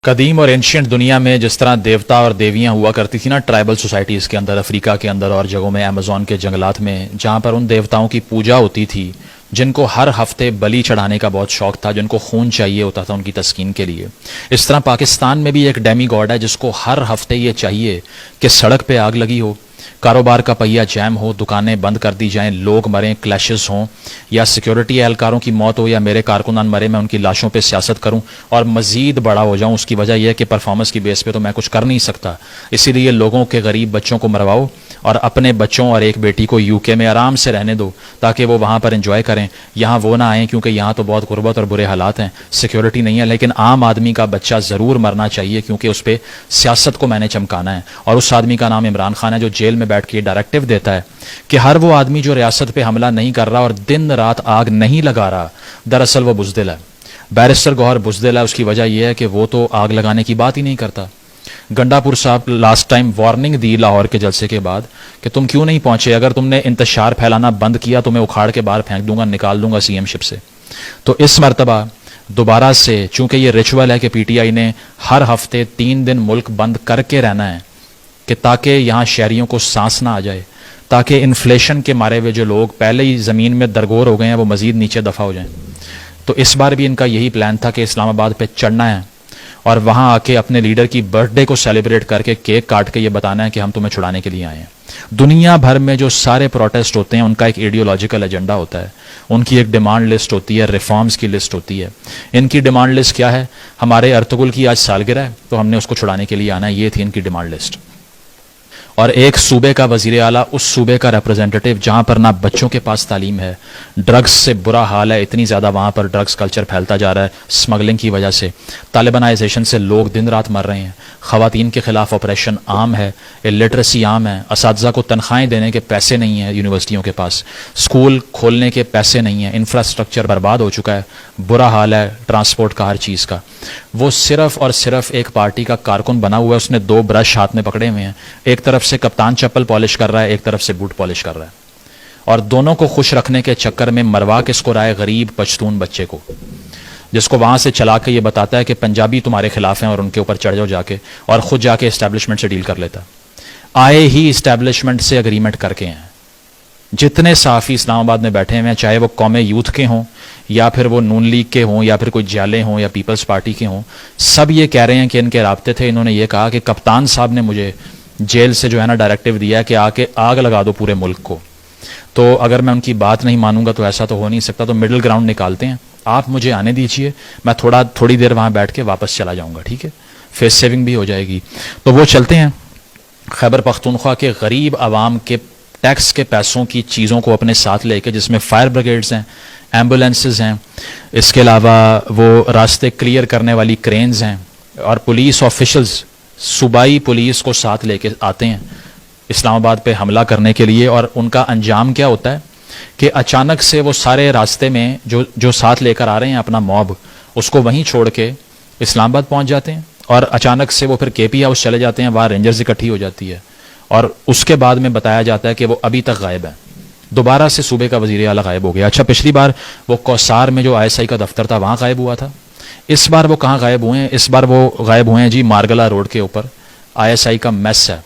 قدیم اور اینشینٹ دنیا میں جس طرح دیوتا اور دیویاں ہوا کرتی تھی نا ٹرائبل سوسائٹیز کے اندر، افریقہ کے اندر اور جگہوں میں، ایمیزون کے جنگلات میں، جہاں پر ان دیوتاؤں کی پوجا ہوتی تھی، جن کو ہر ہفتے بلی چڑھانے کا بہت شوق تھا، جن کو خون چاہیے ہوتا تھا ان کی تسکین کے لیے، اس طرح پاکستان میں بھی ایک ڈیمی گاڈ ہے جس کو ہر ہفتے یہ چاہیے کہ سڑک پہ آگ لگی ہو، کاروبار کا پہیہ جیم ہو، دکانیں بند کر دی جائیں، لوگ مریں، کلیشز ہوں، یا سیکیورٹی اہلکاروں کی موت ہو، یا میرے کارکنان مرے، میں ان کی لاشوں پہ سیاست کروں اور مزید بڑا ہو جاؤں۔ اس کی وجہ یہ ہے کہ پرفارمنس کی بیس پہ تو میں کچھ کر نہیں سکتا، اسی لیے لوگوں کے غریب بچوں کو مرواؤ اور اپنے بچوں اور ایک بیٹی کو یو کے میں آرام سے رہنے دو تاکہ وہ وہاں پر انجوائے کریں، یہاں وہ نہ آئیں کیونکہ یہاں تو بہت غربت اور برے حالات ہیں، سیکیورٹی نہیں ہے۔ لیکن عام آدمی کا بچہ ضرور مرنا چاہیے کیونکہ اس پہ سیاست کو میں نے چمکانا ہے، اور اس آدمی کا نام عمران خان ہے جو جیل میں بیٹھ کے ڈائریکٹو دیتا ہے کہ ہر وہ آدمی جو ریاست پہ حملہ نہیں کر رہا اور دن رات آگ نہیں لگا رہا، دراصل وہ بزدل ہے۔ بیرسٹر گوہر بزدل ہے، اس کی وجہ یہ ہے کہ وہ تو آگ لگانے کی بات ہی نہیں کرتا۔ گنڈا پور صاحب لاسٹ ٹائم وارننگ دی لاہور کے جلسے کے بعد کہ تم کیوں نہیں پہنچے، اگر تم نے انتشار پھیلانا بند کیا تو میں اکھاڑ کے باہر پھینک دوں گا، نکال دوں گا سی ایم شپ سے۔ تو اس مرتبہ دوبارہ سے چونکہ یہ ریچول ہے کہ پی ٹی آئی نے ہر ہفتے 3 دن ملک بند کر کے رہنا ہے کہ تاکہ یہاں شہریوں کو سانس نہ آ جائے، تاکہ انفلیشن کے مارے ہوئے جو لوگ پہلے ہی زمین میں درگور ہو گئے ہیں وہ مزید نیچے دفع ہو جائیں۔ تو اس بار بھی ان کا یہی پلان تھا کہ اسلام آباد پہ چڑھنا ہے اور وہاں آ کے اپنے لیڈر کی برتھ ڈے کو سیلیبریٹ کر کے کیک کاٹ کے یہ بتانا ہے کہ ہم تمہیں چھڑانے کے لیے آئے ہیں۔ دنیا بھر میں جو سارے پروٹیسٹ ہوتے ہیں ان کا ایک ایڈیولوجیکل ایجنڈا ہوتا ہے، ان کی ایک ڈیمانڈ لسٹ ہوتی ہے، ریفارمز کی لسٹ ہوتی ہے۔ ان کی ڈیمانڈ لسٹ کیا ہے؟ ہمارے ارطغرل کی آج سالگرہ ہے تو ہم نے اس کو چھڑانے کے لیے آنا ہے، یہ تھی ان کی ڈیمانڈ لسٹ۔ اور ایک صوبے کا وزیر اعلیٰ اس صوبے کا ریپرزینٹیٹو جہاں پر نہ بچوں کے پاس تعلیم ہے، ڈرگز سے برا حال ہے، اتنی زیادہ وہاں پر ڈرگز کلچر پھیلتا جا رہا ہے اسمگلنگ کی وجہ سے، طالبانائزیشن سے لوگ دن رات مر رہے ہیں، خواتین کے خلاف آپریشن عام ہے، الٹریسی عام ہے، اساتذہ کو تنخواہیں دینے کے پیسے نہیں ہیں یونیورسٹیوں کے پاس، اسکول کھولنے کے پیسے نہیں ہیں، انفراسٹرکچر برباد ہو چکا ہے، برا حال ہے ٹرانسپورٹ کا، ہر چیز کا۔ وہ صرف اور صرف ایک پارٹی کا کارکن بنا ہوا ہے، اس نے 2 برش ہاتھ میں پکڑے ہوئے ہیں، ایک طرف سے کپتان چپل پالش کر رہا ہے، ایک طرف سے بوٹ پالش کر رہا ہے، اور دونوں کو خوش رکھنے کے چکر میں مروا کس کو رہا ہے؟ غریب پشتون بچے کو، جس کو وہاں سے چلا کے یہ بتاتا ہے کہ پنجابی تمہارے خلاف ہیں اور ان کے اوپر چڑھ جاؤ جا کے، اور خود جا کے اسٹیبلشمنٹ سے ڈیل کر لیتا۔ آئے ہی اسٹیبلشمنٹ سے اگریمنٹ کر کے ہیں۔ جتنے صحافی اسلام آباد میں بیٹھے ہوئے ہیں، چاہے وہ قوم یوتھ کے ہوں یا پھر وہ نون لیگ کے ہوں یا پھر کوئی جالے ہوں یا پیپلز پارٹی کے ہوں، سب یہ کہہ رہے ہیں کہ ان کے رابطے تھے، انہوں نے یہ کہا کہ کپتان صاحب نے مجھے جیل سے جو ہے نا ڈائریکٹو دیا ہے کہ آ کے آگ لگا دو پورے ملک کو، تو اگر میں ان کی بات نہیں مانوں گا تو ایسا تو ہو نہیں سکتا، تو مڈل گراؤنڈ نکالتے ہیں، آپ مجھے آنے دیجئے، میں تھوڑی دیر وہاں بیٹھ کے واپس چلا جاؤں گا، ٹھیک ہے، فیس سیونگ بھی ہو جائے گی۔ تو وہ چلتے ہیں خیبر پختونخوا کے غریب عوام کے ٹیکس کے پیسوں کی چیزوں کو اپنے ساتھ لے کے، جس میں فائر بریگیڈز ہیں، ایمبولینسز ہیں، اس کے علاوہ وہ راستے کلیئر کرنے والی کرینز ہیں، اور پولیس آفیشلز صوبائی پولیس کو ساتھ لے کے آتے ہیں اسلام آباد پہ حملہ کرنے کے لیے، اور ان کا انجام کیا ہوتا ہے کہ اچانک سے وہ سارے راستے میں جو ساتھ لے کر آ رہے ہیں اپنا موب، اس کو وہیں چھوڑ کے اسلام آباد پہنچ جاتے ہیں، اور اچانک سے وہ پھر کے پی ہاؤس چلے جاتے ہیں، وہاں رینجرز اکٹھی ہو جاتی ہے، اور اس کے بعد میں بتایا جاتا ہے کہ وہ ابھی تک غائب ہے، دوبارہ سے صوبے کا وزیر اعلیٰ غائب ہو گیا۔ اچھا، پچھلی بار وہ کوسار میں جو ISI کا دفتر تھا وہاں غائب ہوا تھا، اس بار وہ کہاں غائب ہوئے ہیں؟ اس بار وہ غائب ہوئے ہیں جی مارگلا روڈ کے اوپر، ISI کا میس ہے